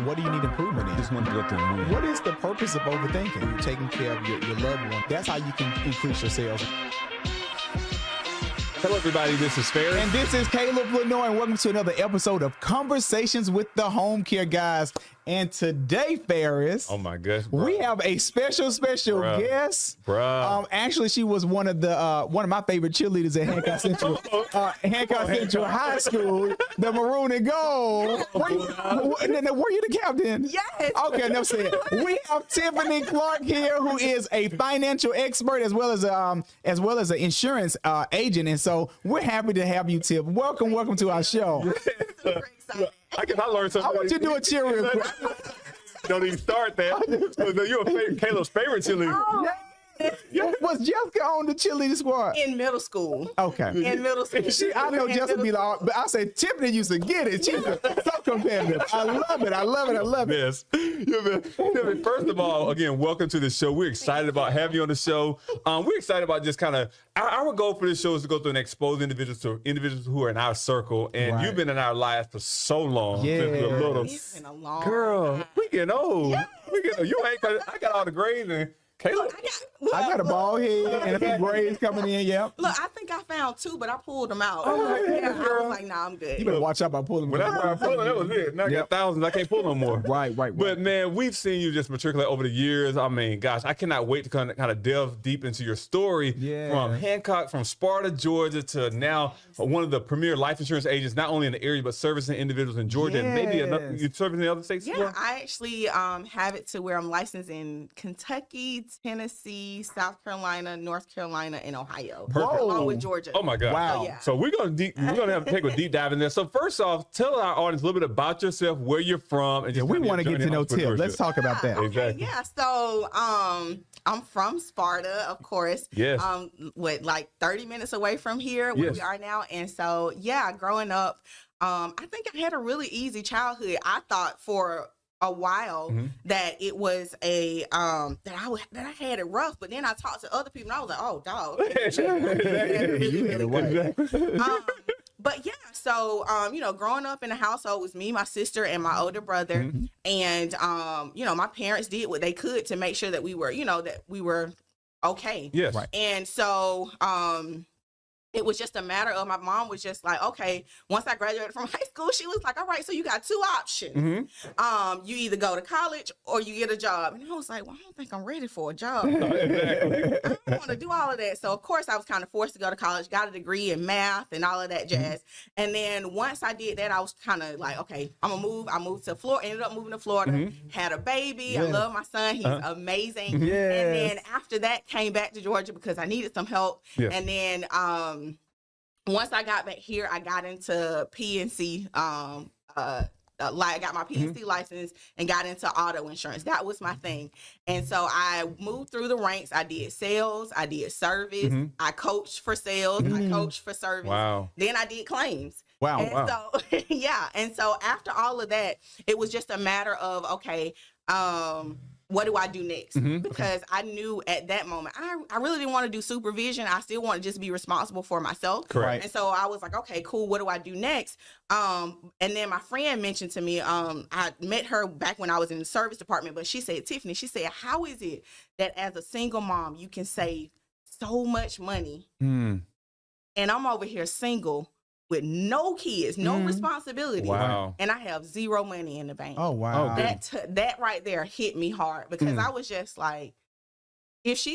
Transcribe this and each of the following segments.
What do you need improvement in? Just want to go through and win. What is the purpose of overthinking? You're taking care of your loved one. That's how you can increase your sales. Hello, everybody. This is Ferris. And this is Caleb Lenoir, and welcome to another episode of Conversations with the Homecare Guyz. And today, Ferris, Oh my gosh, we have a special guest. Actually, she was one of my favorite cheerleaders at Hancock Central High School, the maroon and gold. Were you the captain? Yes. Okay, enough said. We have Tiffany Clark here, who is a financial expert as well as an insurance agent, and so we're happy to have you, Tiff. Welcome to our show. Super excited. I learned something. I want you to do a cheer real quick. Don't even start that. You're Caleb's favorite cheerleader. Oh, Yeah. Was Jessica on the cheerleading squad? in middle school. Okay. In middle school. I know In Jessica middle be like, but I say Tiffany used to get it. She's so competitive. I love it. Yes. Tiffany, first of all, again, welcome to the show. We're excited about having you on the show. We're excited about just kind of our goal for this show is to go through and expose individuals who are in our circle, and Right. you've been in our lives for so long. Yeah. Since we're little. It's been a long Girl, time. we getting old. Yeah. You ain't. I got all the grades and. Caleb, I got a bald head and a few braids coming in. Yep. Look, I think I found two, but I pulled them out. Oh, yeah, I girl. was like, nah, I'm good. You better watch out by pulling. when that's where I'm pulling, that was it. Now I got thousands. I can't pull no more. Right. But man, we've seen you just matriculate over the years. I mean, gosh, I cannot wait to kind of delve deep into your story. Yeah. From Hancock, from Sparta, Georgia, to now one of the premier life insurance agents, not only in the area but servicing individuals in Georgia and maybe another, you servicing the other states as Yeah, well? I actually have it to where I'm licensed in Kentucky, Tennessee, South Carolina, North Carolina, and Ohio, Perfect. along with Georgia. Oh my God! Wow. So, yeah. So we're gonna have to take a deep dive in there. So first off, tell our audience a little bit about yourself, where you're from, and just We kind of want to your get to journey know in Tiff. Let's entrepreneurship. talk about that. Okay, Exactly. yeah. So I'm from Sparta, of course. Yes. With like 30 minutes away from here where Yes. we are now. And so yeah, growing up, I think I had a really easy childhood. I thought for a while that it was that I had it rough, but then I talked to other people and I was like, oh dog. You had it right. But yeah, so growing up in the household was me, my sister, and my older brother, and my parents did what they could to make sure that we were okay. Yes. Right. And so it was just a matter of my mom was just like, okay, once I graduated from high school, she was like, all right, so you got two options. You either go to college or you get a job. And I was like, well, I don't think I'm ready for a job. Exactly. I don't want to do all of that. So of course I was kind of forced to go to college, got a degree in math and all of that jazz. And then once I did that, I was kind of like, okay, I'm gonna move. I moved to Florida, ended up moving to Florida, had a baby. I love my son. He's amazing. Yes. And then after that came back to Georgia because I needed some help. Yes. And then once I got back here, I got into PNC. I got my PNC license and got into auto insurance. That was my thing. And so I moved through the ranks. I did sales. I did service. I coached for sales. I coached for service. Wow. Then I did claims. Wow. And so, yeah. And so after all of that, it was just a matter of, okay, what do I do next? Because I knew at that moment, I really didn't want to do supervision. I still want to just be responsible for myself. Correct. And so I was like, okay, cool. What do I do next? And then my friend mentioned to me, I met her back when I was in the service department, but she said, Tiffany, she said, how is it that as a single mom, you can save so much money? And I'm over here single with no kids, no responsibility. Wow. And I have zero money in the bank. Oh wow. That right there hit me hard because I was just like, if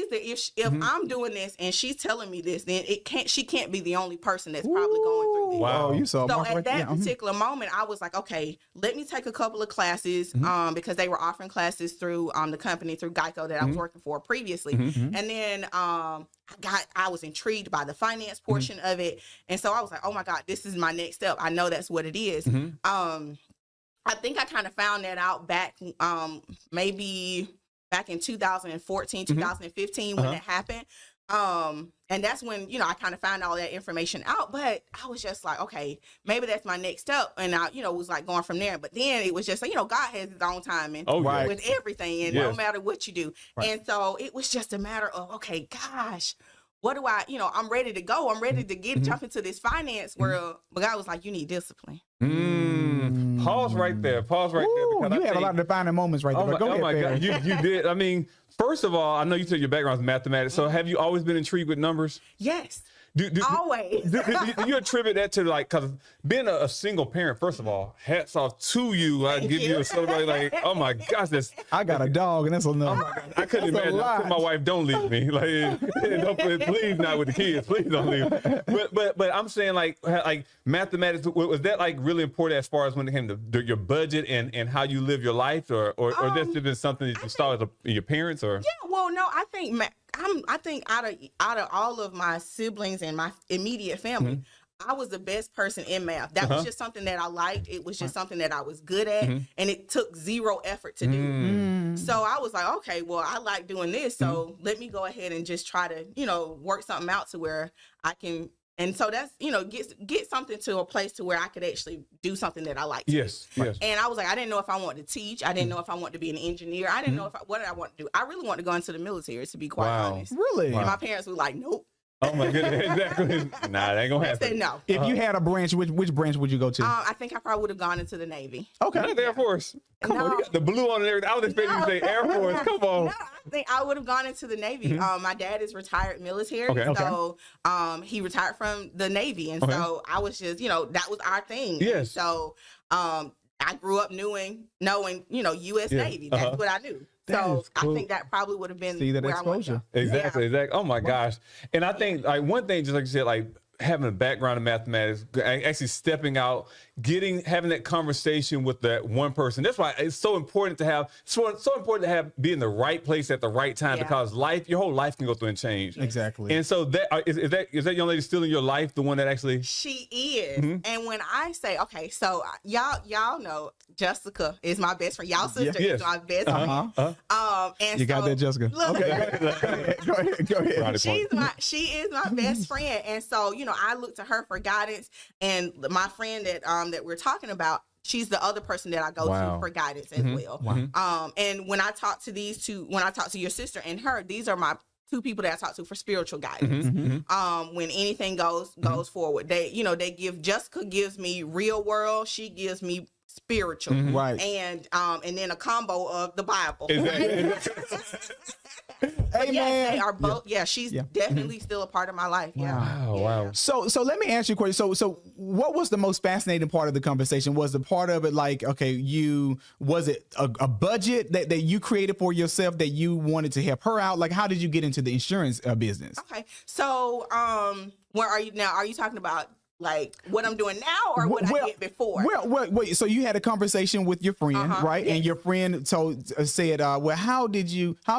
I'm doing this and she's telling me this, then she can't be the only person that's probably going through this. Wow. Oh, you saw. So Mark at right that there. particular moment, I was like, okay, let me take a couple of classes because they were offering classes through the company, through Geico that I was working for previously. And then I was intrigued by the finance portion of it. And so I was like, oh my God, this is my next step. I know that's what it is. I think I kind of found that out back maybe back in 2014, 2015 when it happened. And that's when, I kind of found all that information out, but I was just like, okay, maybe that's my next step. And I, was like going from there. But then it was just like, God has his own timing with everything and no matter what you do. Right. And so it was just a matter of, okay, gosh, what do I, I'm ready to go. I'm ready to jump into this finance world. But God was like, you need discipline. Pause right there. Pause right there. Ooh, Because you had a lot of defining moments right there. Oh my, Go ahead, God, you did. I mean, first of all, I know you said your background is mathematics. So have you always been intrigued with numbers? Yes. Always. Do you attribute that to like, because being a single parent, first of all, hats off to you. I give you somebody like, oh my gosh, I got a dog and that's enough. Oh I couldn't imagine. I told my wife, don't leave me. Like, please not with the kids. Please don't leave. But I'm saying like mathematics, was that like really important as far as when it came to your budget and how you live your life, or that's been something that you saw as your parents, or? Yeah, well, no, I think I think out of all of my siblings and my immediate family, I was the best person in math. That was just something that I liked. It was just something that I was good at, and it took zero effort to do. So I was like, okay, well, I like doing this, so let me go ahead and just try to, work something out to where I can. And so that's, get something to a place to where I could actually do something that I like to do. Yes. And I was like, I didn't know if I wanted to teach. I didn't know if I wanted to be an engineer. I didn't know what did I want to do. I really wanted to go into the military, to be quite honest. Really? And my parents were like, nope. Oh my goodness, exactly. Nah, that ain't gonna happen. I said no. If you had a branch, which branch would you go to? I think I probably would have gone into the Navy. Okay. Not the Air Force. Come on, you got the blue on and everything. I was expecting you to say Air Force. Come on. No, I think I would have gone into the Navy. My dad is retired military, so he retired from the Navy, and so I was just, that was our thing. Yes. And so I grew up knowing, U.S. Navy. That's what I knew. So cool. I think that probably would have been that exposure. Exactly. Oh my gosh. And I think like one thing, just like you said, like having a background in mathematics, actually stepping out, having that conversation with that one person. That's why it's so important to have, be in the right place at the right time, because your whole life can go through and change. Exactly. And so is that young lady still in your life, the one that actually? She is. And when I say, okay, so y'all know Jessica is my best friend. Y'all sister is my best friend. And you got that, Jessica? Look, okay. Go ahead. She is my best friend. And so, I look to her for guidance, and my friend that we're talking about, she's the other person that I go to for guidance as well. And when I talk to when I talk to your sister and her, these are my two people that I talk to for spiritual guidance. When anything goes forward, Jessica gives me real world, she gives me spiritual, right? And then a combo of the Bible. Hey, yes, they are both. Yeah, she's definitely still a part of my life. Wow. So let me ask you a question. So what was the most fascinating part of the conversation? Was the part of it like, okay, was it a budget that you created for yourself that you wanted to help her out? Like, how did you get into the insurance business? Okay, so where are you now? Are you talking about like what I'm doing now, or what I did before? Well, wait. So you had a conversation with your friend, right? Yes. And your friend said, "Well, how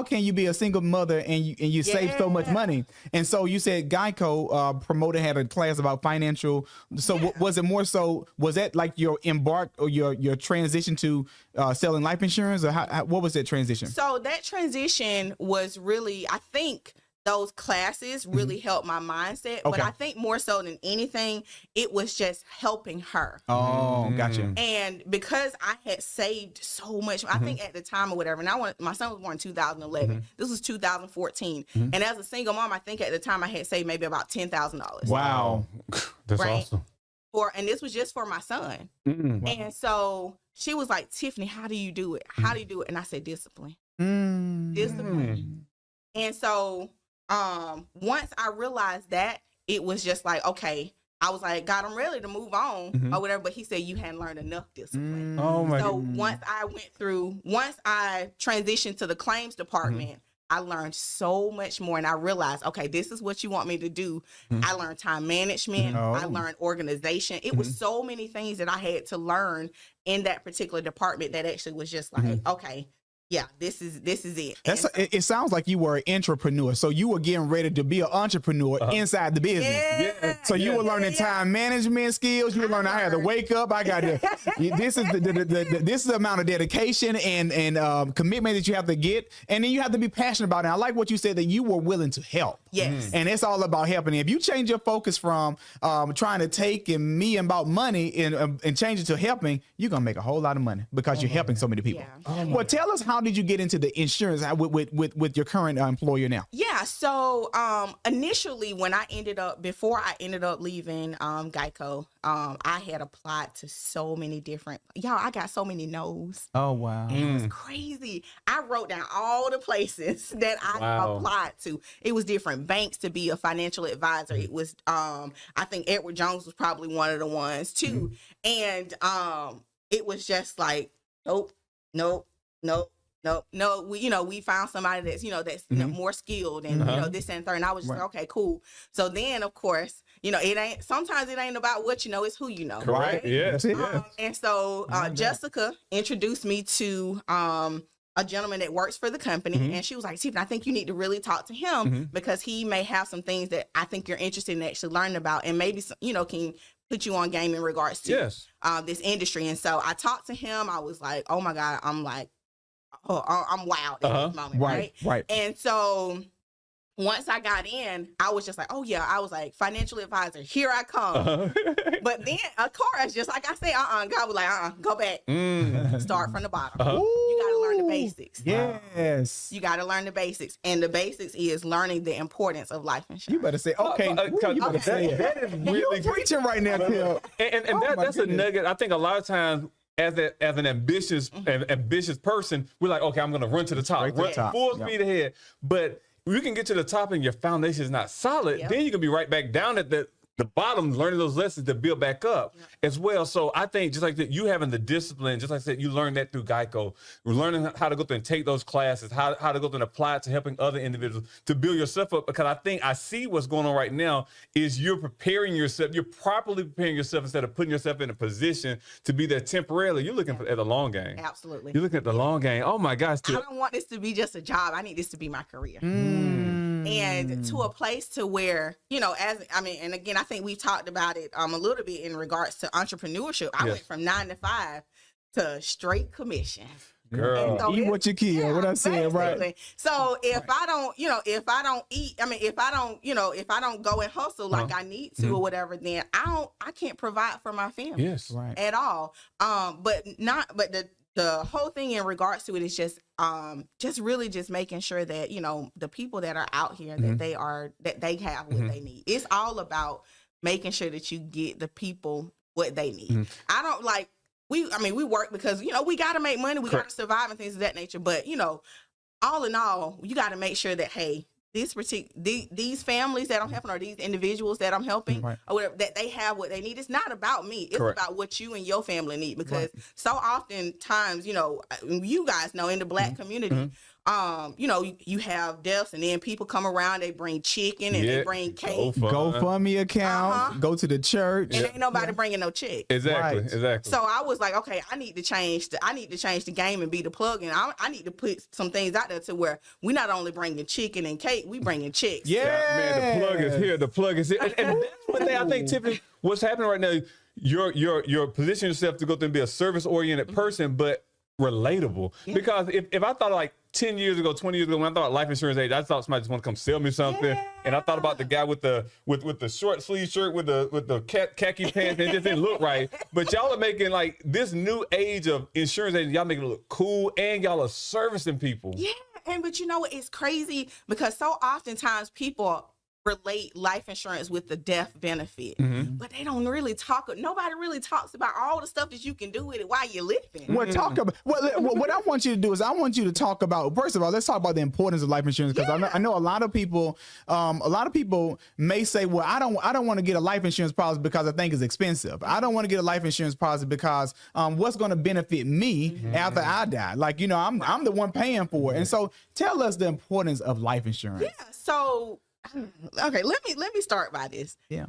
can you be a single mother and you save so much money?" And so you said Geico promoter had a class about financial. So was it more so? Was that like your embark or your transition to selling life insurance, or what was that transition? So that transition was really, I think, those classes really helped my mindset, but I think more so than anything, it was just helping her. Oh, gotcha. And because I had saved so much, I think at the time or whatever, and my son was born in 2011. This was 2014. And as a single mom, I think at the time I had saved maybe about $10,000. Wow. That's awesome. And this was just for my son. And so she was like, Tiffany, how do you do it? How do you do it? And I said, discipline. Discipline. And so once I realized that, it was just like, okay, I was like, God, I'm ready to move on or whatever. But he said, you hadn't learned enough discipline. Oh my So once I transitioned to the claims department, I learned so much more, and I realized, okay, this is what you want me to do. I learned time management. I learned organization. It was so many things that I had to learn in that particular department that actually was just like, okay, yeah, this is it. It sounds like you were an entrepreneur. So you were getting ready to be an entrepreneur inside the business. Yeah. So you were learning time management skills. You were learning I had to wake up. I got to. This is this is the amount of dedication and commitment that you have to get, and then you have to be passionate about it. I like what you said, that you were willing to help. Yes. And it's all about helping. If you change your focus from trying to take and me about money and change it to helping, you're gonna make a whole lot of money because you're helping so many people. Yeah. Well, tell us how how did you get into the insurance with your current employer now? Yeah. So initially, before I ended up leaving Geico, I had applied to so many different. I got so many no's. Oh wow, it was crazy. I wrote down all the places that I applied to. It was different banks to be a financial advisor. It was I think Edward Jones was probably one of the ones too, and it was just like nope. We found somebody that's, that's more skilled and, this and third. And I was just like, okay, cool. So then, of course, sometimes it ain't about what you know, it's who you know. Right. Yes. And so Jessica introduced me to a gentleman that works for the company. And she was like, Tiffany, I think you need to really talk to him because he may have some things that I think you're interested in actually learning about and maybe, can put you on game in regards to this industry. And so I talked to him. I was like, oh my God, I'm like, I'm wild at this moment, right? And so once I got in, I was just like, oh yeah, I was like, financial advisor, here I come. But then, of course, just like I say, God was like, go back, start from the bottom. You got to learn the basics. Yes. You got to learn the basics. And the basics is learning the importance of life insurance. You better say, okay. You better say it. That is really You're preaching right now, Phil. And that's a nugget. I think a lot of times, as an ambitious person, we're like, okay, I'm going to run to the top, full speed ahead. But you can get to the top and your foundation is not solid, then you can be right back down at the bottom, learning those lessons to build back up as well. So I think just like that, you having the discipline, just like I said, you learned that through Geico. We're learning how to go through and take those classes, how to go through and apply it to helping other individuals to build yourself up. Because I see what's going on right now is you're preparing yourself, you're properly preparing yourself instead of putting yourself in a position to be there temporarily. You're looking at the long game. Absolutely. You're looking at the long game. Oh my gosh. I don't want this to be just a job. I need this to be my career. And to a place to where, and again, I think we've talked about it a little bit in regards to entrepreneurship. I went from 9 to 5 to straight commission. Girl, so eat what you kill. What I said, right? So if I don't go and hustle like I need to or whatever, then I can't provide for my family at all. But the whole thing in regards to it is just really just making sure that, the people that are out here, that they have what they need. It's all about making sure that you get the people what they need. I don't like, we work because, we got to make money. We got to survive and things of that nature. But, all in all, you got to make sure that, hey, these families that I'm helping or these individuals that I'm helping or whatever, that they have what they need. It's not about me. It's about what you and your family need, because so oftentimes, you guys know in the Black community, you have deaths and then people come around, they bring chicken and they bring cake. GoFundMe account, go to the church. And ain't nobody bringing no check. Exactly. So I was like, okay, I need to change the game and be the plug. And I need to put some things out there to where we not only bringing chicken and cake, we bringing checks. Yeah, man, the plug is here. The plug is here. And that's one thing I think, Tiffany, what's happening right now, you're positioning yourself to go through and be a service-oriented person, but relatable. Because if I thought like 10 years ago, 20 years ago, when I thought life insurance age, I thought somebody just want to come sell me something. And I thought about the guy with the short sleeve shirt with the khaki pants, and it just didn't look right. But y'all are making like this new age of insurance agents, y'all making it look cool, and y'all are servicing people. Yeah, but it's crazy because so oftentimes people relate life insurance with the death benefit, but they don't really nobody really talks about all the stuff that you can do with it while you're living. Well, what I want you to do is I want you to talk about, first of all, let's talk about the importance of life insurance, because I know a lot of people may say, well, I don't want to get a life insurance policy because I think it's expensive. I don't want to get a life insurance policy because what's going to benefit me after I die? Like, I'm the one paying for it. And so tell us the importance of life insurance. Yeah. So okay, let me start by this. Yeah.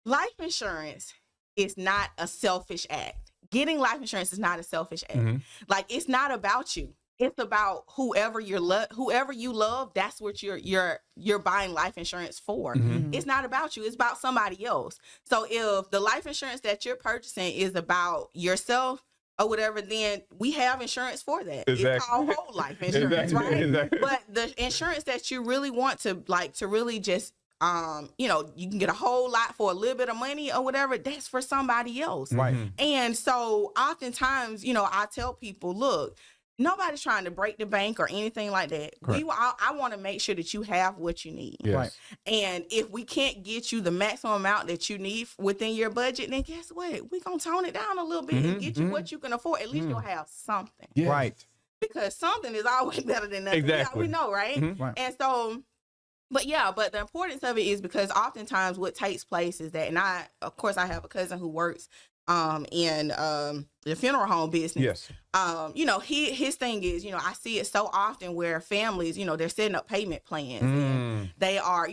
Life insurance is not a selfish act. Getting life insurance is not a selfish act. Like, it's not about you. It's about whoever you love. That's what you're buying life insurance for. It's not about you. It's about somebody else. So if the life insurance that you're purchasing is about yourself or whatever, then we have insurance for that. Exactly. It's called whole life insurance, right? Exactly. But the insurance that you really want to really just, you can get a whole lot for a little bit of money or whatever, that's for somebody else. Right. And so oftentimes, I tell people, look, Nobody's trying to break the bank or anything like that. I want to make sure that you have what you need. Yes. Right. And if we can't get you the maximum amount that you need within your budget, then guess what? We're going to tone it down a little bit and get you what you can afford. At least you'll have something. Yes. Right. Because something is always better than nothing. Exactly. We know, right? Right. And so, but the importance of it is because oftentimes what takes place is that, and of course, I have a cousin who works in the funeral home business. Yes. His thing is, I see it so often where families, they're setting up payment plans and they are,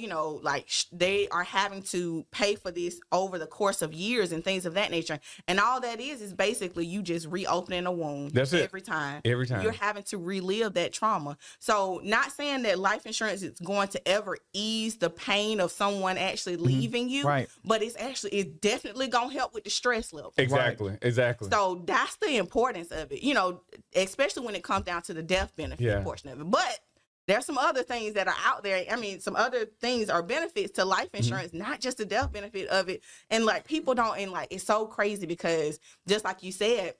they are having to pay for this over the course of years and things of that nature. And all that is basically you just reopening a wound. That's it. Every time. Every time. You're having to relive that trauma. So not saying that life insurance is going to ever ease the pain of someone actually leaving you, Right. but it's definitely going to help with the stress level. Exactly. Right. Exactly. So that's the importance of it, especially when it comes down to the death benefit portion of it. But there's some other things that are out there. I mean, some other things are benefits to life insurance, not just the death benefit of it. And people don't, it's so crazy because just like you said,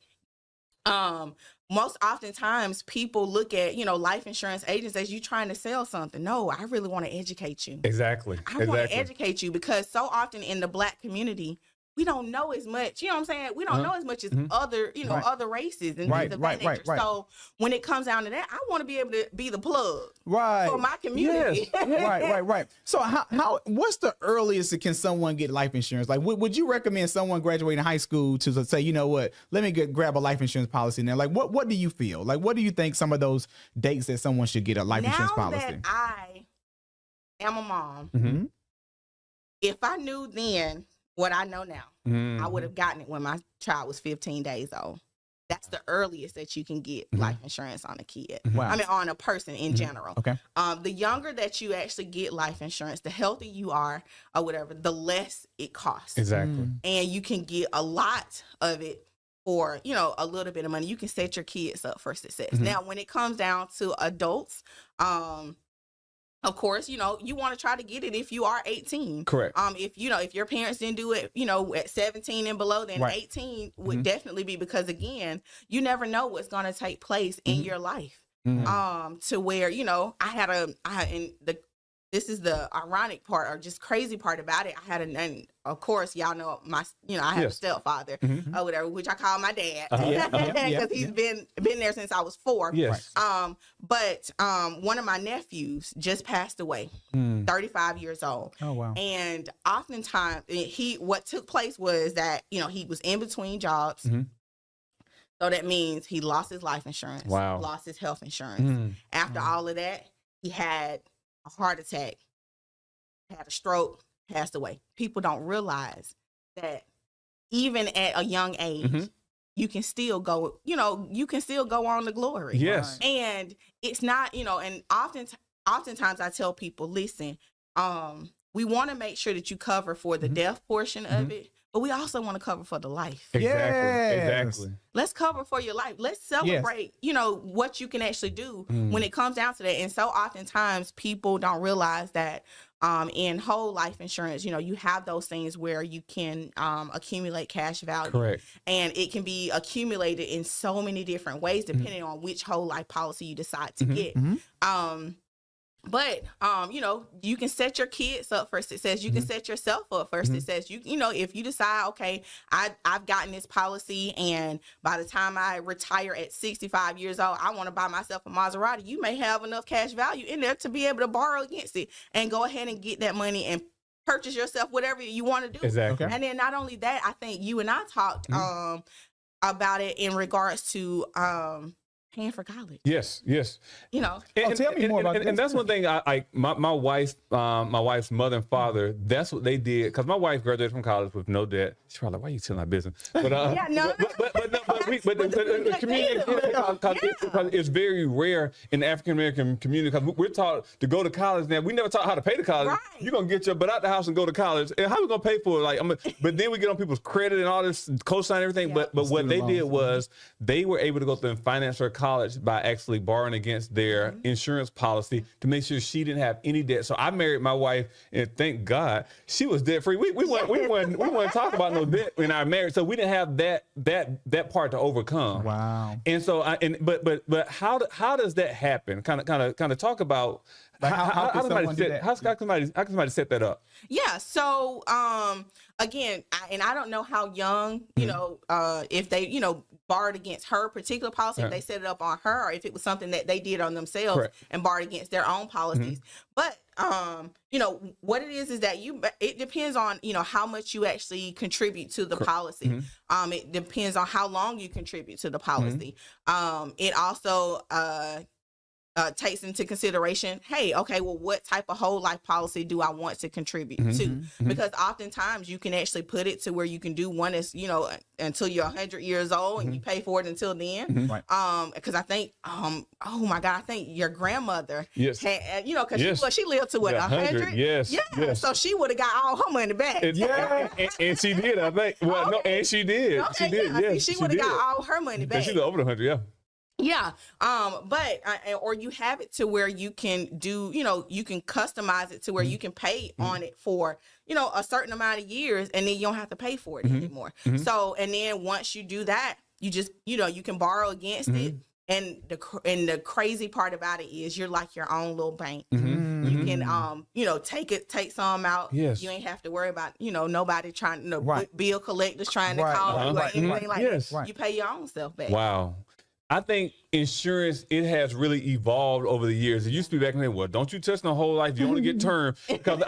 most oftentimes people look at, life insurance agents as you trying to sell something. No, I really want to educate you. Exactly. I want to educate you because so often in the Black community, we don't know as much, you know what I'm saying? We don't know as much as other, other races and things of that nature. So when it comes down to that, I want to be able to be the plug for my community. Yes. Right. So what's the earliest can someone get life insurance? Like, would you recommend someone graduating high school to say, you know what, let me grab a life insurance policy now? Like, what do you feel? Like, what do you think some of those dates that someone should get a life insurance policy? Now that I am a mom, if I knew then what I know now, I would have gotten it when my child was 15 days old. That's the earliest that you can get life insurance on a kid. Wow. I mean, on a person in general. Okay. The younger that you actually get life insurance, the healthier you are or whatever, the less it costs. Exactly. And you can get a lot of it for, a little bit of money. You can set your kids up for success. Now, when it comes down to adults, of course, you want to try to get it if you are 18. Correct. If your parents didn't do it, at 17 and below, then 18 would definitely be, because again, you never know what's going to take place in your life. To where, this is the ironic part or just crazy part about it. And of course, y'all know I have a stepfather or whatever, which I call my dad because he's been there since I was 4. Yes. But one of my nephews just passed away, 35 years old. Oh, wow. And oftentimes what took place was that, he was in between jobs. So that means he lost his life insurance, lost his health insurance. After all of that, he had a heart attack, had a stroke, passed away. People don't realize that even at a young age, you can still go, on to glory. Yes. And it's not, and oftentimes I tell people, listen, we want to make sure that you cover for the death portion of it, but we also want to cover for the life. Exactly. Let's cover for your life. Let's celebrate, what you can actually do when it comes down to that. And so oftentimes people don't realize that in whole life insurance, you have those things where you can accumulate cash value. Correct. And it can be accumulated in so many different ways depending on which whole life policy you decide to get. But, you can set your kids up for success. You can set yourself up for success. If you decide, okay, I've gotten this policy and by the time I retire at 65 years old, I want to buy myself a Maserati. You may have enough cash value in there to be able to borrow against it and go ahead and get that money and purchase yourself whatever you want to do. Exactly. And then not only that, I think you and I talked about it in regards to paying for college. Yes. Tell me more about this. And that's one thing my wife's mother and father, that's what they did. Because my wife graduated from college with no debt. She's probably like, why are you telling my business? But the community, because it's very rare in the African American community, because we're taught to go to college now. We never taught how to pay to college. Right. You're gonna get your butt out the house and go to college. And how are we gonna pay for it? But then we get on people's credit and all this cosign and everything. But what they did was they were able to go through and finance their college college by actually borrowing against their insurance policy to make sure she didn't have any debt. So I married my wife, and thank God she was debt free. We wouldn't talk about no debt in our marriage, so we didn't have that part to overcome. Wow. And so but how does that happen? Kind of talk about how can somebody set that up? Yeah. So again, I don't know how young, if they, borrowed against her particular policy, if they set it up on her, or if it was something that they did on themselves and borrowed against their own policies. But what it is that it depends on, how much you actually contribute to the policy. It depends on how long you contribute to the policy. It also takes into consideration, hey, okay, well, what type of whole life policy do I want to contribute to? Because oftentimes you can actually put it to where you can do one is, until you're 100 years old and you pay for it until then. Because I think, oh my God, I think your grandmother, had, because she lived to what, 100? Yes. So she would have got all her money back. And she did, I think. Well, no, and she did. She did. Yes, she would have got all her money back. She's over 100, yeah. Yeah. But, or you have it to where you can do, you can customize it to where you can pay on it for, a certain amount of years, and then you don't have to pay for it anymore. So, and then once you do that, you just, you can borrow against it. And the crazy part about it is you're like your own little bank. You can, take some out. Yes. You ain't have to worry about, nobody trying, bill collectors trying to call you or anything like that. You pay your own self back. Wow. I think insurance, it has really evolved over the years. It used to be back then, well, don't you touch no whole life, you only get term. Because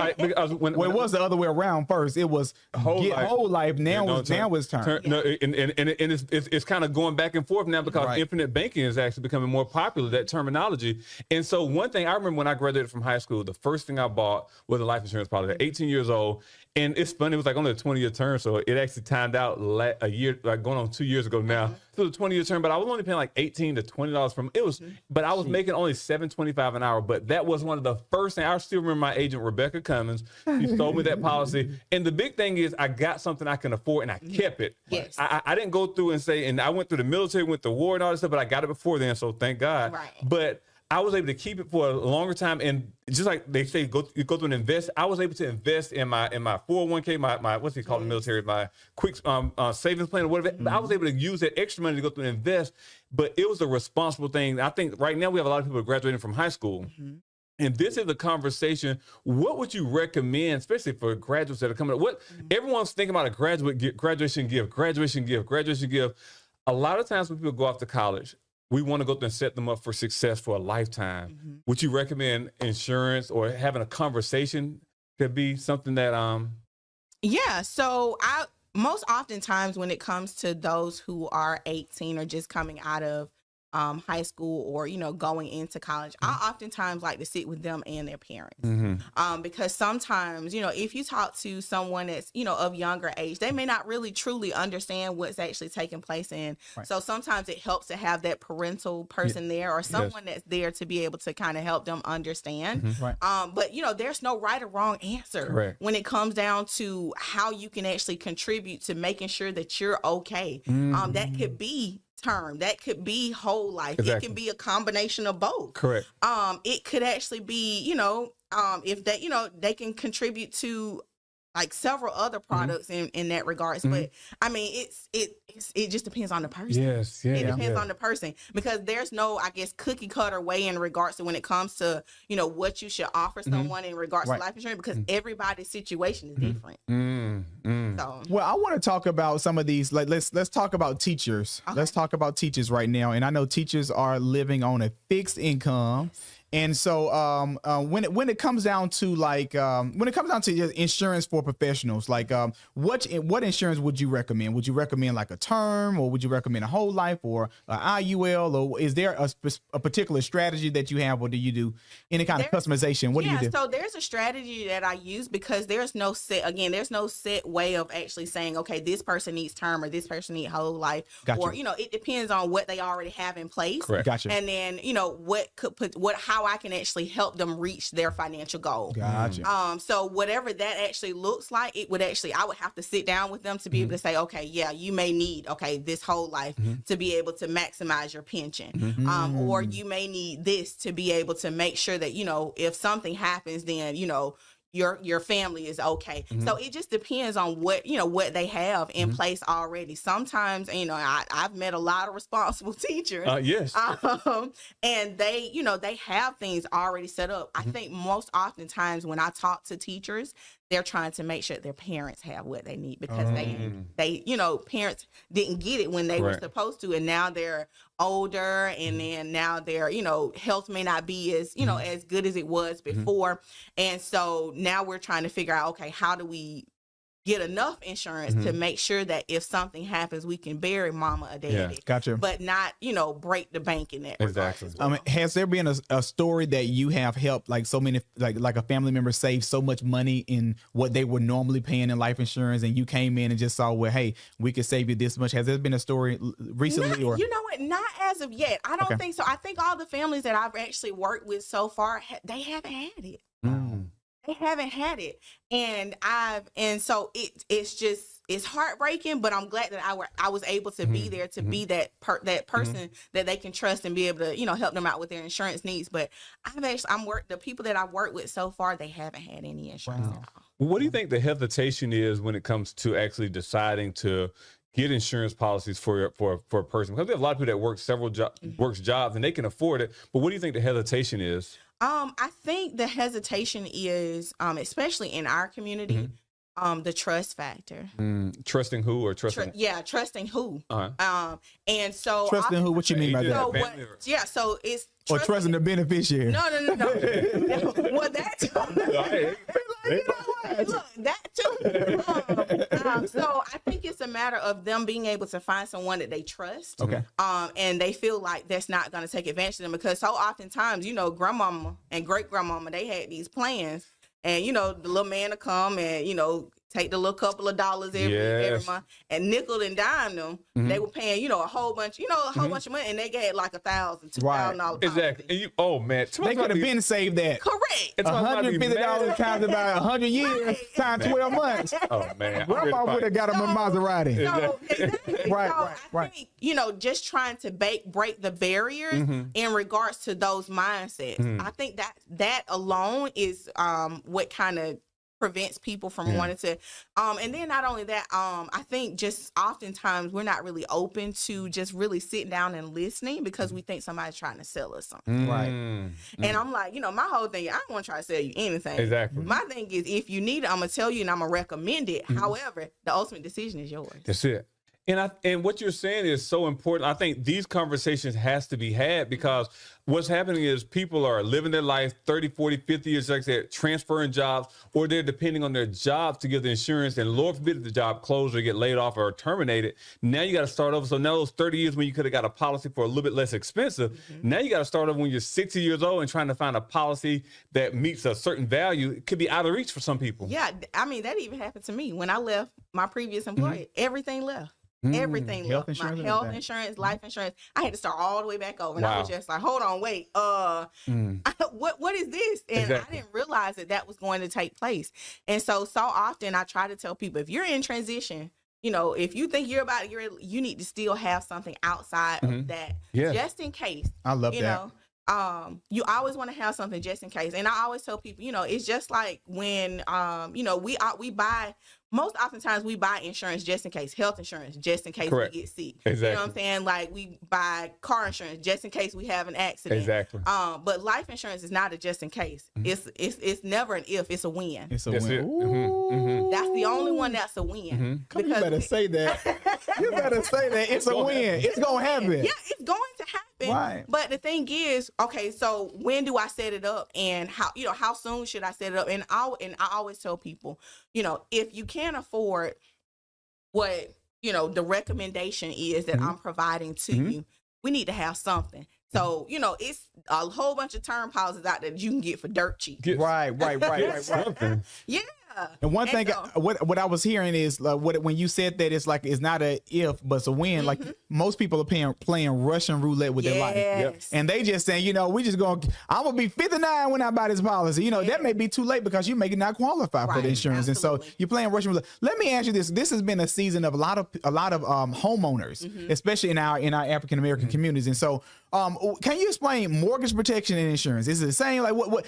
when it was the other way around first. It was whole life. Now it's term. No, and it's kind of going back and forth now because infinite banking is actually becoming more popular, that terminology. And so one thing I remember when I graduated from high school, the first thing I bought was a life insurance policy at 18 years old. And it's funny, it was like only a 20-year term, so it actually timed out a year, like going on 2 years ago now. So the 20-year term, but I was only paying like $18 to $20 from it was, but I was making only $7.25 an hour. But that was one of the first things. I still remember my agent Rebecca Cummins. She sold me that policy, and the big thing is I got something I can afford, and I kept it. Yes. I didn't go through and say, and I went through the military, went to war and all that stuff, but I got it before then, so thank God. Right. But I was able to keep it for a longer time, and just like they say, go through and invest. I was able to invest in my 401k, my what's he called in the military, my quick savings plan or whatever. I was able to use that extra money to go through and invest, but it was a responsible thing. I think right now we have a lot of people graduating from high school. And this is the conversation. What would you recommend, especially for graduates that are coming up? What everyone's thinking about a graduation gift. A lot of times when people go off to college, we want to go through and set them up for success for a lifetime. Would you recommend insurance or having a conversation could be something that Yeah, so most oftentimes when it comes to those who are 18 or just coming out of high school or, going into college, I oftentimes like to sit with them and their parents. Because sometimes, if you talk to someone that's, of younger age, they may not really truly understand what's actually taking place. And so sometimes it helps to have that parental person there or someone that's there to be able to kind of help them understand. But, there's no right or wrong answer when it comes down to how you can actually contribute to making sure that you're okay. That could be term, that could be whole life. It can be a combination of both. It could actually be, if they, they can contribute to like several other products in that regards. But I mean, it just depends on the person. It depends on the person, because there's no, I guess, cookie cutter way in regards to when it comes to, what you should offer someone in regards to life insurance, because everybody's situation is different. So. Well, I want to talk about some of these. Like, let's talk about teachers. Let's talk about teachers right now. And I know teachers are living on a fixed income. And so when it comes down to insurance for professionals, like what insurance would you recommend? Would you recommend like a term, or would you recommend a whole life, or IUL, or is there a particular strategy that you have, or do you do any kind of customization? What do you do? So there's a strategy that I use, because there's no set way of actually saying, okay, this person needs term or this person needs whole life. Or, it depends on what they already have in place. Gotcha. And then, how how I can actually help them reach their financial goal. Gotcha. So whatever that actually looks like, I would have to sit down with them to be able to say, okay, yeah, you may need, this whole life to be able to maximize your pension. Or you may need this to be able to make sure that, if something happens, then, your family is okay. So it just depends on what they have in place already. Sometimes, I've met a lot of responsible teachers. Yes. And they have things already set up. I think most oftentimes when I talk to teachers, they're trying to make sure their parents have what they need, because they parents didn't get it when they were supposed to, and now they're older, and then now their health may not be as as good as it was before, and so now we're trying to figure out, okay, how do we get enough insurance to make sure that if something happens, we can bury mama or daddy, gotcha, but not break the bank in that exactly. Well. Has there been a story that you have helped, like so many, like a family member save so much money in what they were normally paying in life insurance, and you came in and just saw, well, hey, we could save you this much? Has there been a story recently? Or you know what, not as of yet. I don't think so. I think all the families that I've actually worked with so far, they haven't had it. They haven't had it, and so it's heartbreaking, but I'm glad that I was able to be there to be that person that they can trust and be able to help them out with their insurance needs. But the people that I've worked with so far, they haven't had any insurance at all. What do you think the hesitation is when it comes to actually deciding to get insurance policies for a person? Because there's a lot of people that work several jobs and they can afford it. But what do you think the hesitation is? I think the hesitation is, especially in our community, the trust factor. Trusting who, or trusting? Trusting who. And so trusting who? What you mean by that? So it's or trusting the beneficiary. No. Well, that too. Look, that too. So I think it's a matter of them being able to find someone that they trust. Okay. And they feel like that's not going to take advantage of them, because so oftentimes, grandmama and great grandmama, they had these plans, and the little man to come and take the little couple of dollars every month and nickel and dime them. They were paying a whole bunch of money, and they get like $1,000, $2,000. Exactly. And they could have been saved that. Correct. $150 times about 100 years times 12 months. Oh man, grandma would have got him a Maserati. Exactly. Right. I think, just trying to break the barriers in regards to those mindsets. I think that alone is what kind of prevents people from wanting to and then not only that, I think just oftentimes we're not really open to just really sitting down and listening, because we think somebody's trying to sell us something. Right. And I'm like, my whole thing, I don't want to try to sell you anything. Exactly. My thing is, if you need it, I'm gonna tell you and I'm gonna recommend it. However, the ultimate decision is yours. That's it. And what you're saying is so important. I think these conversations has to be had, because what's happening is people are living their life 30, 40, 50 years, like I said, transferring jobs, or they're depending on their jobs to get the insurance, and Lord forbid the job closed or get laid off or terminated. Now you got to start over. So now those 30 years when you could have got a policy for a little bit less expensive, now you got to start over when you're 60 years old and trying to find a policy that meets a certain value. It could be out of reach for some people. Yeah, I mean, that even happened to me when I left my previous employer. Everything left. Everything health left. insurance, my health insurance, life insurance. I had to start all the way back over, and I was just like, "Hold on, wait, what is this?" And I didn't realize that was going to take place. And so often I try to tell people, if you're in transition, if you think you're about you need to still have something outside of that, just in case. I love that. You always want to have something just in case. And I always tell people, it's just like when, we buy, most oftentimes we buy insurance just in case, health insurance just in case we get sick. Exactly. You know what I'm saying? Like we buy car insurance just in case we have an accident. Exactly. But life insurance is not a just in case. It's never an if, it's a win. It's a win. That's the only one that's a win. You better say that. You better say that. It's a win. It's going to happen. Yeah, it's going to happen. Right. But the thing is, okay, so when do I set it up, and how soon should I set it up? And I always tell people, if you can't afford what, the recommendation is that I'm providing to you, we need to have something. So, it's a whole bunch of term policies out there that you can get for dirt cheap. Right. Yeah. And one thing, what I was hearing is when you said that it's not a if, but it's a win. Like most people are playing Russian roulette with their life. Yep. And they just saying, I'm going to be 59 when I buy this policy. That may be too late because you may not qualify for the insurance. Absolutely. And so you're playing Russian roulette. Let me ask you this. This has been a season of a lot of homeowners, especially in our African American communities. And so can you explain mortgage protection and insurance? Is it the same? Like what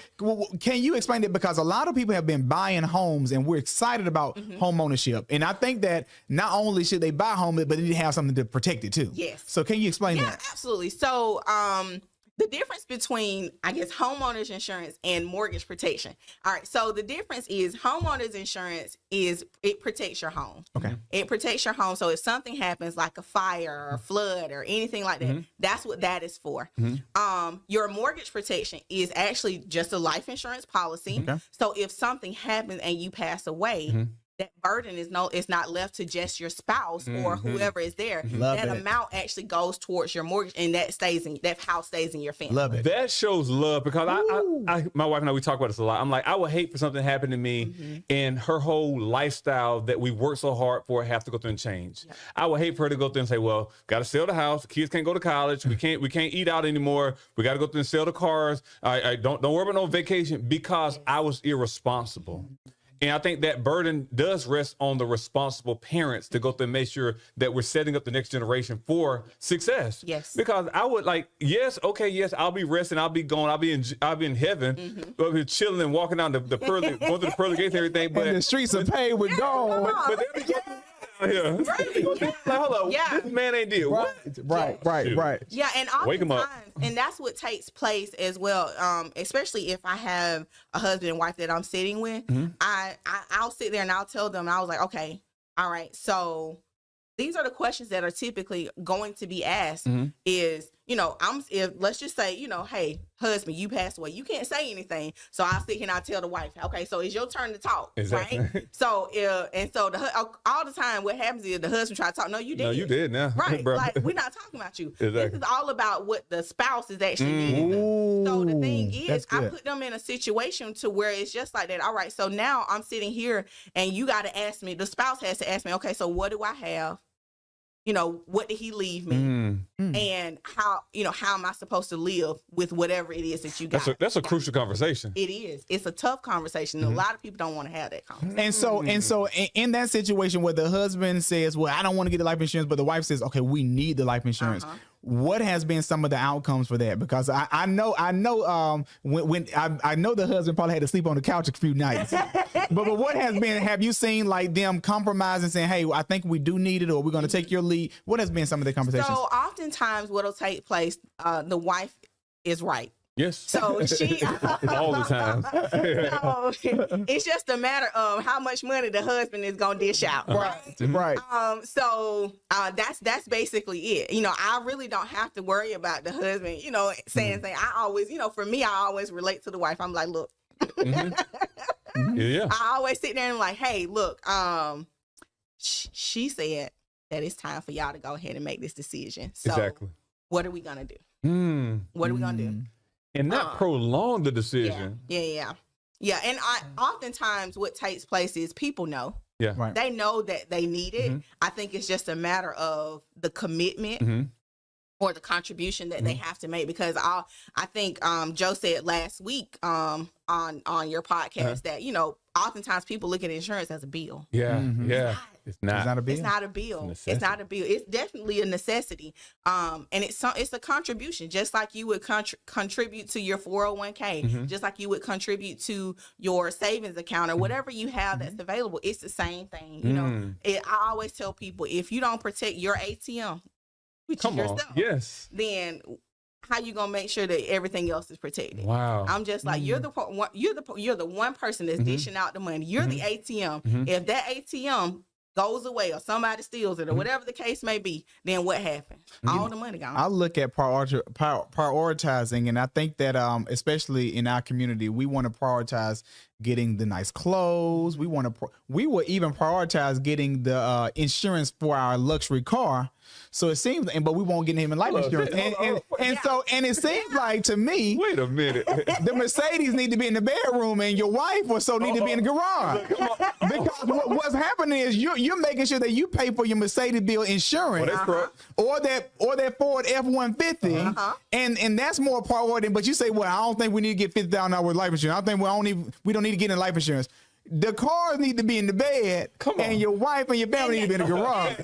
can you explain it? Because a lot of people have been buying homes and we're excited about home ownership. And I think that not only should they buy a home, but they need to have something to protect it too. Yes. So can you explain that? Yeah, absolutely. So the difference between, I guess, homeowners insurance and mortgage protection. All right. So the difference is homeowners insurance it protects your home. Okay. It protects your home. So if something happens like a fire or a flood or anything like that, that's what that is for. Your mortgage protection is actually just a life insurance policy. Okay. So if something happens and you pass away, that burden is not left to just your spouse or whoever is there. Love that it. amount actually goes towards your mortgage, and that house stays in your family. Love it. That shows love because my wife and I, we talk about this a lot. I'm like, I would hate for something to happen to me and her whole lifestyle that we worked so hard for have to go through and change. Yep. I would hate for her to go through and say, well, got to sell the house. The kids can't go to college. We can't eat out anymore. We got to go through and sell the cars. I don't worry about no vacation because I was irresponsible. And I think that burden does rest on the responsible parents to go through and make sure that we're setting up the next generation for success. Yes. Because I would yes, I'll be resting, I'll be going, I'll be in heaven, I'll be chilling and walking down the pearly, going to the pearly gates and everything. But and the streets are paved with gold. but they'll be here. Like, hold on, this man ain't deal. Right. Yeah, and Wake 'em up. oftentimes, and that's what takes place as well. Especially if I have a husband and wife that I'm sitting with, I'll sit there and I'll tell them. I was like, okay, all right, so these are the questions that are typically going to be asked. Is let's just say, hey, husband, you passed away. You can't say anything. So I'll sit here and I'll tell the wife, okay, so it's your turn to talk. Exactly. Right? So, all the time what happens is the husband try to talk. No, you did. No, you did now. Right. Bro. Like, we're not talking about you. Exactly. This is all about what the spouse is actually needing. So the thing is, I put them in a situation to where it's just like that. All right, so now I'm sitting here and you got to ask me, the spouse has to ask me, okay, so what do I have? What did he leave me? And how am I supposed to live with whatever it is that you got? That's a crucial conversation. It is. It's a tough conversation. A lot of people don't want to have that conversation. And so in that situation where the husband says, well, I don't want to get the life insurance, but the wife says, okay, we need the life insurance. What has been some of the outcomes for that? Because I know when I know the husband probably had to sleep on the couch a few nights. but what has been? Have you seen like them compromising, saying, "Hey, I think we do need it, or we're going to take your lead"? What has been some of the conversations? So oftentimes, what'll take place, the wife is right. Yes. So she all the time. So it's just a matter of how much money the husband is gonna dish out. Right. So that's basically it. I really don't have to worry about the husband, saying anything. I always, for me, I always relate to the wife. I'm like, look. Yeah. I always sit there and I'm like, hey, look, she said that it's time for y'all to go ahead and make this decision. So exactly. What are we gonna do? What are we gonna do? And not prolong the decision. Yeah. And oftentimes what takes place is people know. Yeah. Right. They know that they need it. I think it's just a matter of the commitment or the contribution that they have to make. Because I think Joe said last week on your podcast that, oftentimes people look at insurance as a bill. Yeah. Yeah. It's not a bill. It's not a bill. It's not a bill. It's definitely a necessity. And it's a contribution, just like you would contribute to your 401k, just like you would contribute to your savings account or whatever you have that's available. It's the same thing. I always tell people, if you don't protect your ATM, which is yourself, then how you gonna make sure that everything else is protected? Wow. I'm just like, you're the one person that's dishing out the money. You're the ATM. If that ATM goes away or somebody steals it or whatever the case may be, then what happens? All the money gone. I look at prioritizing, and I think that especially in our community, we want to prioritize getting the nice clothes. We will even prioritize getting the insurance for our luxury car. So it seems, but we won't get him in life insurance. And it seems like to me, wait a minute, the Mercedes need to be in the bedroom, and your wife or so need to be in the garage. Because what's happening is you're making sure that you pay for your Mercedes bill insurance, or that Ford F-150, and that's more priority. But you say, well, I don't think we need to get $50,000 worth of life insurance. I think we don't need to get in life insurance. The cars need to be in the bed, and your wife and your family need to be in the garage.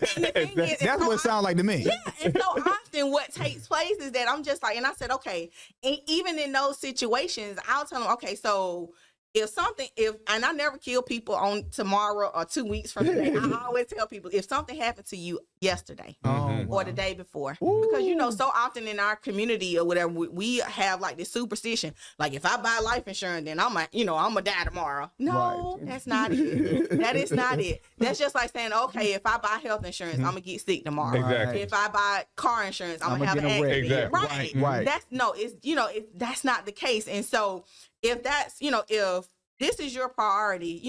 That's what it sounds like to me. Yeah, and so often what takes place is that I'm just like, and I said, okay, and even in those situations, I'll tell them, okay, so and I never kill people on tomorrow or 2 weeks from today. I always tell people, if something happened to you yesterday or the day before, because so often in our community or whatever, we have like this superstition, like if I buy life insurance, then I'm gonna die tomorrow. No, that's not it. That is not it. That's just like saying, okay, if I buy health insurance, I'm gonna get sick tomorrow. Exactly. If I buy car insurance, I'm gonna have an accident. Exactly. Right. That's not the case. And so if that's, if this is your priority,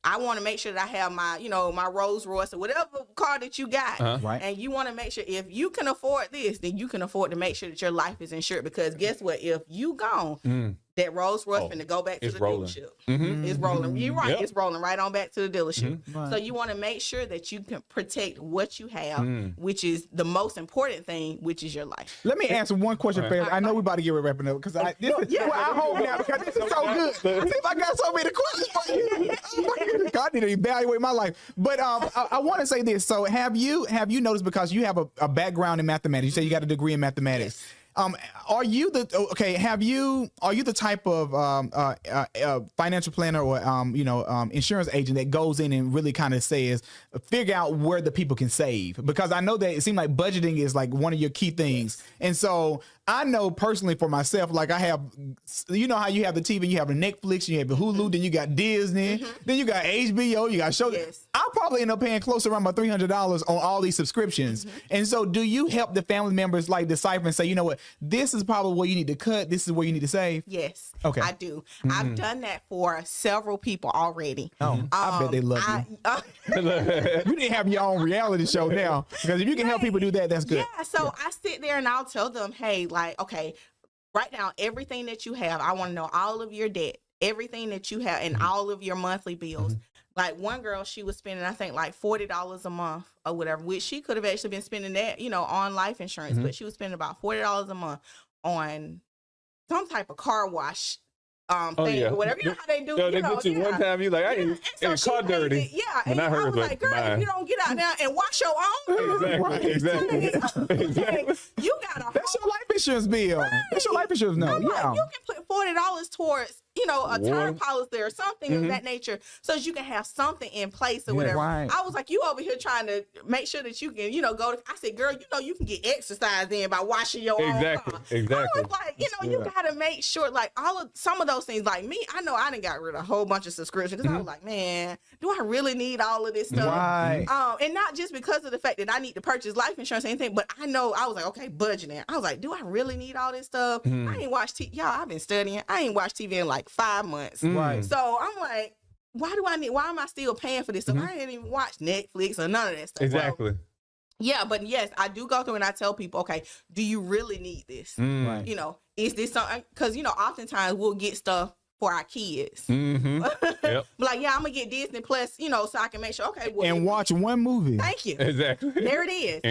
I want to make sure that I have my, my Rolls Royce or whatever car that you got. And you want to make sure if you can afford this, then you can afford to make sure that your life is insured. Because guess what? If you gone, that Rolls Royce finna go back to the dealership. It's rolling. You're right. Yep. It's rolling right on back to the dealership. Right. So you want to make sure that you can protect what you have, which is the most important thing, which is your life. Let me answer one question, Faith. I know we're about to get wrapping up because I hope now because this is so good. I think I got so many questions for you. God need to evaluate my life. But I want to say this. So have you noticed, because you have a background in mathematics? You say you got a degree in mathematics. Yes. Are you the type of financial planner or insurance agent that goes in and really kind of says, figure out where the people can save? Because I know that it seems like budgeting is like one of your key things. Yes. And so I know personally for myself, like I have, how you have the TV, you have the Netflix, you have the Hulu, then you got Disney, then you got HBO, you got shows. Yes. I'll probably end up paying close around about $300 on all these subscriptions. And so do you help the family members like decipher and say, you know what, this is probably where you need to cut, this is where you need to save? Yes. Okay. I do. I've done that for several people already. Oh, I bet they love you. You need to have your own reality show now, because if you can help people do that, that's good. Yeah, so I sit there and I'll tell them, hey, like, okay, right now, everything that you have, I want to know all of your debt, everything that you have, and all of your monthly bills. Like one girl, she was spending, I think, like $40 a month or whatever, which she could have actually been spending that, on life insurance, but she was spending about $40 a month on some type of car wash thing or whatever. You know how they do. They get you one time, you like, I ain't car dirty. Yeah, and I was like, girl, if you don't get out there and wash your own. Exactly. You got that's your life insurance bill. Right. That's your life insurance note. Yeah. You can put $40 towards, a term policy or something of that nature, so that you can have something in place or whatever. Right. I was like, you over here trying to make sure that you can, go to, I said, girl, you can get exercise in by washing your own car. Exactly. I was like, you got to make sure, like, some of those things, like me, I know I done got rid of a whole bunch of subscriptions because I was like, man, do I really need all of this stuff? Right. And not just because of the fact that I need to purchase life insurance or anything, but I was like, okay, budgeting. I was like, do I really need all this stuff? I ain't watched TV. Y'all, I've been studying. I ain't watched TV in like 5 months. Right. So I'm like, why am I still paying for this stuff? I ain't even watch Netflix or none of that stuff. Exactly. Well, yeah, but yes, I do go through and I tell people, okay, do you really need this? Right. Is this something? Because, oftentimes we'll get stuff for our kids. Yep. Like, yeah, I'm gonna get Disney Plus, so I can make sure. Okay, well, and watch one movie. Thank you. Exactly. There it is.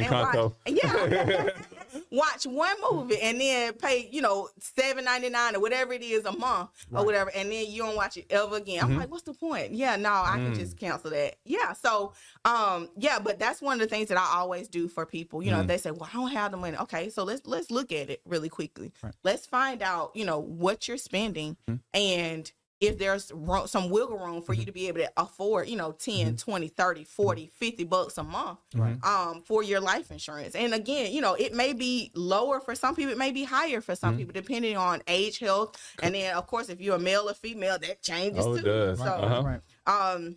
Watch one movie and then pay, $7.99 or whatever it is a month or whatever, and then you don't watch it ever again. I'm like, what's the point? Yeah, no, I can just cancel that. Yeah, so but that's one of the things that I always do for people. They say, well, I don't have the money. Okay, so let's look at it really quickly. Right. Let's find out, what you're spending and if there's some wiggle room for you to be able to afford, 10, 20, 30, 40, $50 a month for your life insurance. And again, it may be lower for some people, it may be higher for some people, depending on age, health. And then of course, if you're a male or female, that changes too. It does. So,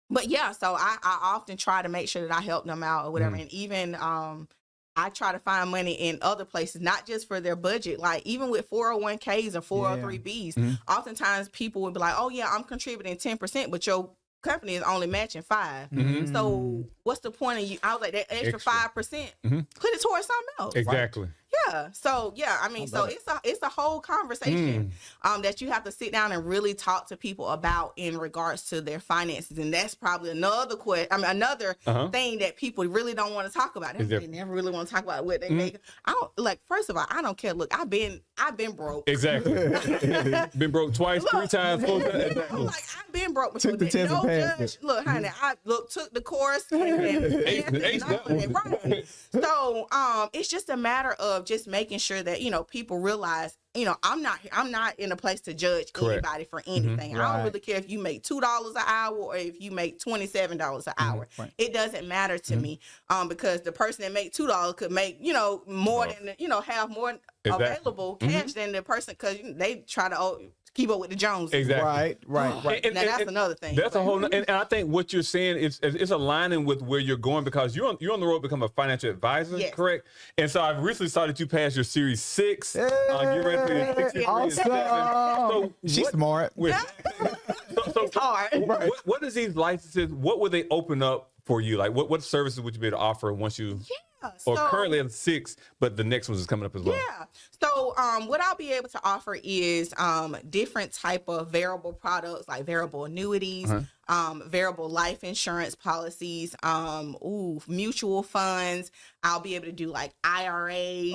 but yeah, so I often try to make sure that I help them out or whatever. And even I try to find money in other places, not just for their budget. Like even with 401ks or 403bs, oftentimes people would be like, "Oh yeah, I'm contributing 10%, but your company is only matching 5%. So what's the point of you? I was like, that extra 5%, put it towards something else. Exactly. Right? Yeah. So yeah, I mean, so it's a whole conversation that you have to sit down and really talk to people about in regards to their finances, and that's probably another another thing that people really don't want to talk about. They never really want to talk about what they make. I don't like. First of all, I don't care. Look, I've been broke. Exactly. Been broke twice, 3 times, 4 times. Exactly. Like I've been broke before. Took the test and passed it. Look, honey, I took the course right. So it's just a matter of just making sure that people realize I'm not in a place to judge anybody for anything. I don't really care if you make $2 an hour or if you make $27 an hour. Right. It doesn't matter to me because the person that make $2 could make more than have more available cash than the person because they try to keep up with the Joneses. Exactly. Right. And that's another thing. That's a whole. And I think what you're saying is it's aligning with where you're going because you're on the road to become a financial advisor, correct? And so I've recently saw that you passed your Series 6. You're ready for your 63 and 7. So she's smart. It's hard. What is these licenses? What would they open up for you? Like what services would you be able to offer once you? Or currently at 6, but the next one is coming up as well. Yeah. So what I'll be able to offer is different type of variable products like variable annuities, variable life insurance policies, mutual funds. I'll be able to do like IRAs,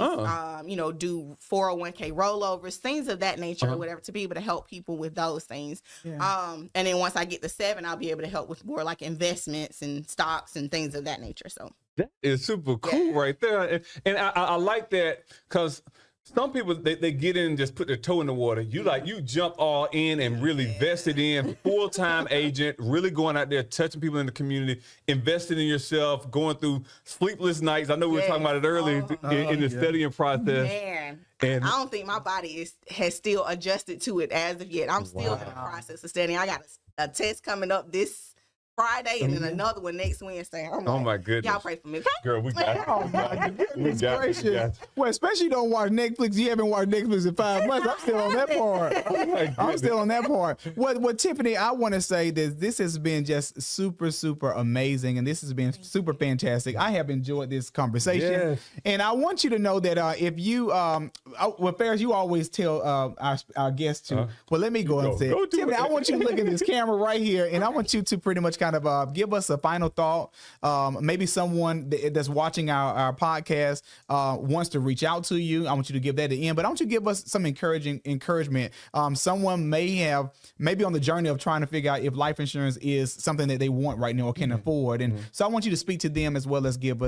do 401k rollovers, things of that nature or whatever to be able to help people with those things. Yeah. And then once I get to 7, I'll be able to help with more like investments and stocks and things of that nature. So that is super cool right there. And I like that because some people, they get in and just put their toe in the water. You jump all in and really vested in, full-time agent, really going out there, touching people in the community, investing in yourself, going through sleepless nights. I know we were talking about it earlier in the studying process. Man. And I don't think my body has still adjusted to it as of yet. I'm still in the process of studying. I got a test coming up this Friday and then another one next Wednesday. My goodness. Y'all pray for me. Girl, we got it. Oh my goodness gracious. Well, especially you don't watch Netflix. You haven't watched Netflix in 5 months. I'm still on that part. I'm still on that part. Well, Tiffany, I want to say that this has been just super, super amazing. And this has been super fantastic. I have enjoyed this conversation. Yes. And I want you to know that if you, Ferris, you always tell our guests to, well, let me go and say, Tiffany, I want you to look at this camera right here. And I want you to pretty much kind of give us a final thought. Maybe someone that's watching our podcast wants to reach out to you. I want you to give that at the end, but I want you to give us some encouragement. Someone maybe on the journey of trying to figure out if life insurance is something that they want right now or can afford. And so I want you to speak to them as well as give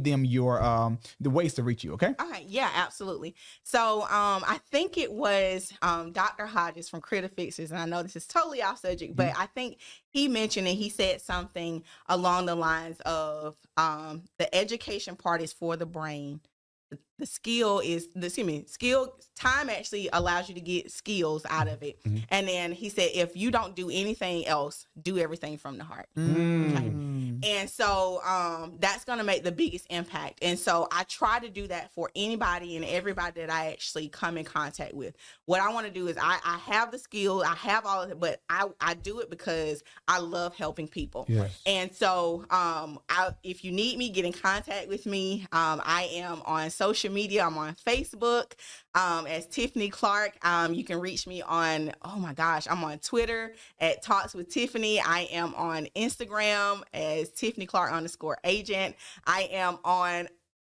them your the ways to reach you. Okay. All right. Yeah, absolutely. So I think it was Dr. Hodges from Critter Fixers, and I know this is totally off subject, but I think he mentioned and he said something along the lines of the education part is for the brain. The skill time actually allows you to get skills out of it. And then he said, if you don't do anything else, do everything from the heart. Okay? And so that's going to make the biggest impact. And so I try to do that for anybody and everybody that I actually come in contact with. What I want to do is I have the skill, I have all of it, but I do it because I love helping people. Yes. And so if you need me, get in contact with me. I am on social media. I'm on Facebook as Tiffany Clark. You can reach me on, I'm on Twitter at Talks with Tiffany. I am on Instagram as Tiffany Clark _agent. I am on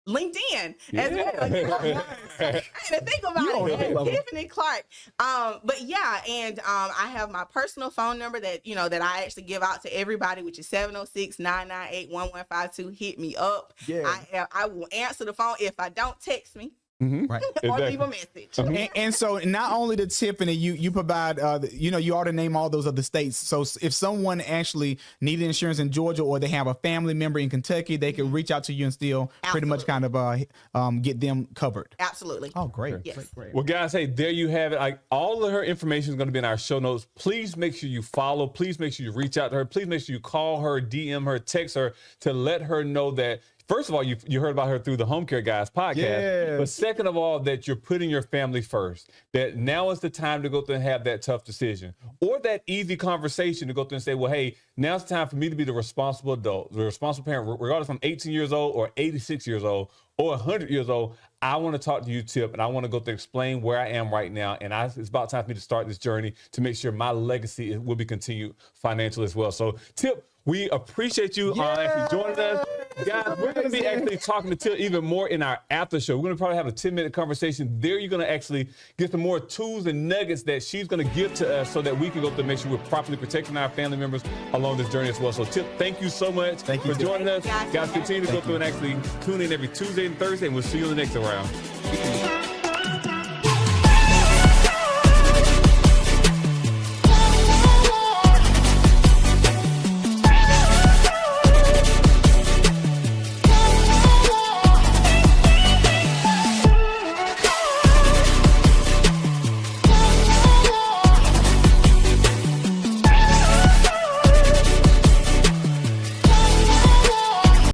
LinkedIn as well. I had to think about it. Tiffany Clark. But yeah, and I have my personal phone number that that I actually give out to everybody, which is 706-998-1152. Hit me up. Yeah. I will answer the phone if I don't text me. Right. Or leave a message. And so not only to Tiffany, you provide, you ought to name all those other states. So if someone actually needed insurance in Georgia or they have a family member in Kentucky, they can reach out to you and still pretty much kind of get them covered. Absolutely. Oh, great. Yes. Great. Well, guys, hey, there you have it. Like all of her information is going to be in our show notes. Please make sure you follow. Please make sure you reach out to her. Please make sure you call her, DM her, text her to let her know that first of all, you heard about her through the Homecare Guyz podcast. Yes. But second of all, that you're putting your family first. That now is the time to go through and have that tough decision, or that easy conversation to go through and say, well, hey, now's the time for me to be the responsible adult, the responsible parent, regardless if I'm 18 years old or 86 years old or 100 years old. I want to talk to you, Tip, and I want to go through and explain where I am right now. And it's about time for me to start this journey to make sure my legacy will be continued financially as well. So, Tip, we appreciate you actually joining us. Guys, we're going to be actually talking to Tip even more in our after show. We're going to probably have a 10-minute conversation. There you're going to actually get some more tools and nuggets that she's going to give to us so that we can go through and make sure we're properly protecting our family members along this journey as well. So, Tip, thank you so much for joining us. Guys, continue to go through and actually tune in every Tuesday and Thursday, and we'll see you in the next round.